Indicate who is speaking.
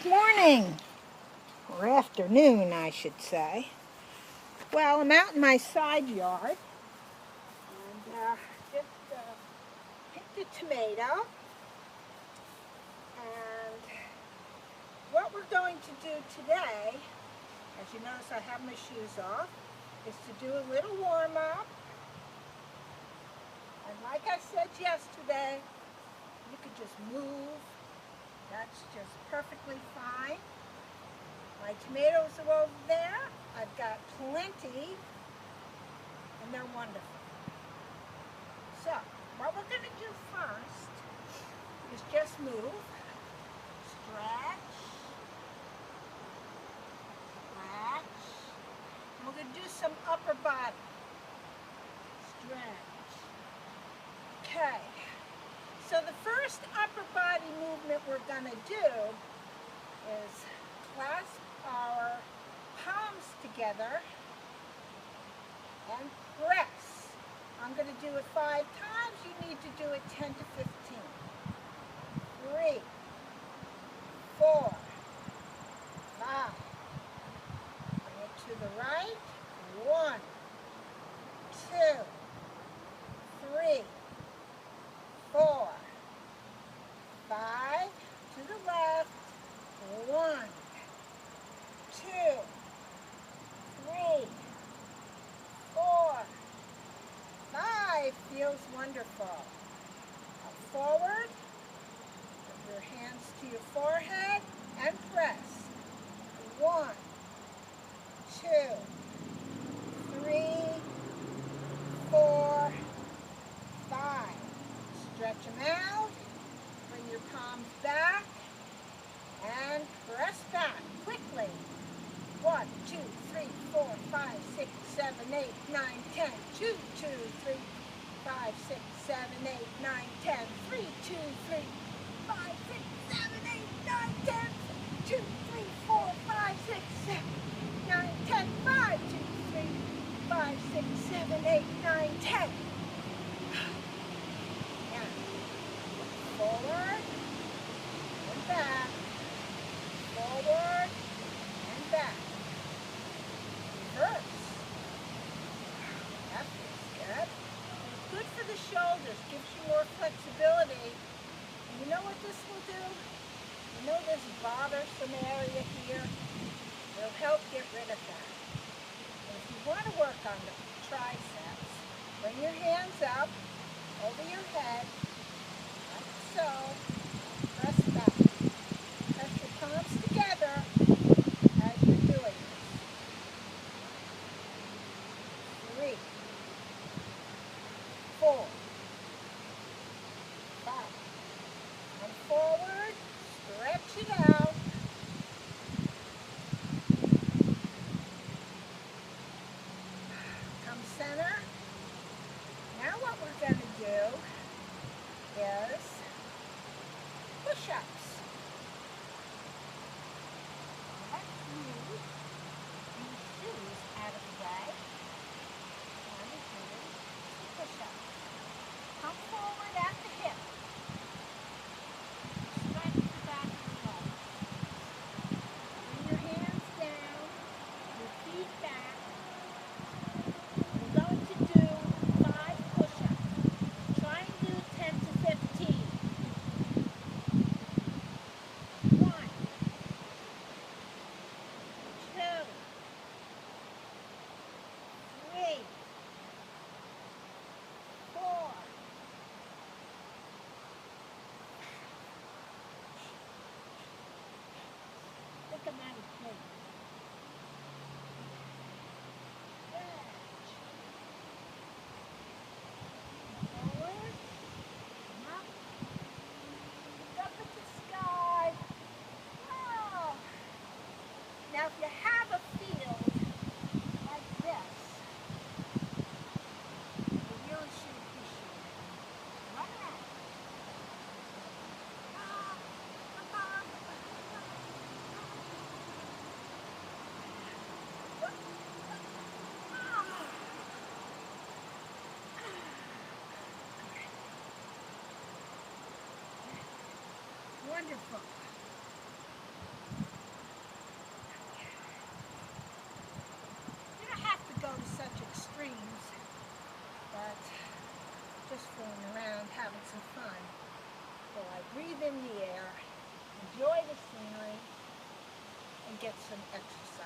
Speaker 1: Good morning, or afternoon, I should say. Well, I'm out in my side yard, and just picked a tomato. And what we're going to do today, as you notice I have my shoes off, is to do a little warm-up. And like I said yesterday, you could just move. That's just perfectly fine. My tomatoes are over there. I've got plenty, and they're wonderful. So, what we're going to do first is just move, stretch, stretch, and we're going to do some upper body. Stretch. Okay. So the first upper body movement we're going to do is clasp our palms together and press. I'm going to do it 5 times. You need to do it 10 to 15. 3, 4, 5. Bring it to the right. 1, 2, 3, 4, 5. To the left. 1, 2, 3, 4, 5. Feels wonderful. Now forward. Put your hands to your forehead and press. 1, 2, 3, 4, 5. Stretch them out. Bring your palms back and press back quickly. 1, 2, 3, 4, 5, 6, 7, 8, 9, 10. 2, 2, 3, 5, 6, 7, 8, 9, 10. 3, 2, 3, 5, 6, 7, 8, 9, 10. 2, 3, 4, 5, 6, 7, 9, 10. 5, 2, 3, 5, 6, 7, 8, 9, 10. Now, forward and back. Forward and back. Reverse. That feels good. It's good for the shoulders. Gives you more flexibility. And you know what this will do? You know this bothersome area here? It'll help get rid of that. And if you want to work on the triceps, bring your hands up over your head, like so. Press back. Press your palms together as you're doing this. 3, 4, 5. And forward. Stretch it out. Come center. Now what we're going to do is push-ups. Let's move these shoes out of the way. And do some push-ups. Come forward at the hip. Stretch the back of the leg. Bring your hands down. Your feet back. We're going to do 5 push-ups. Try and do 10 to 15. 1, 2, 3, 4. Look at my plate. Forward. Come up. Look up at the sky. Wow. Now if you have a field like this, you really should appreciate it. Run around. Wonderful. So I breathe in the air, enjoy the scenery, and get some exercise.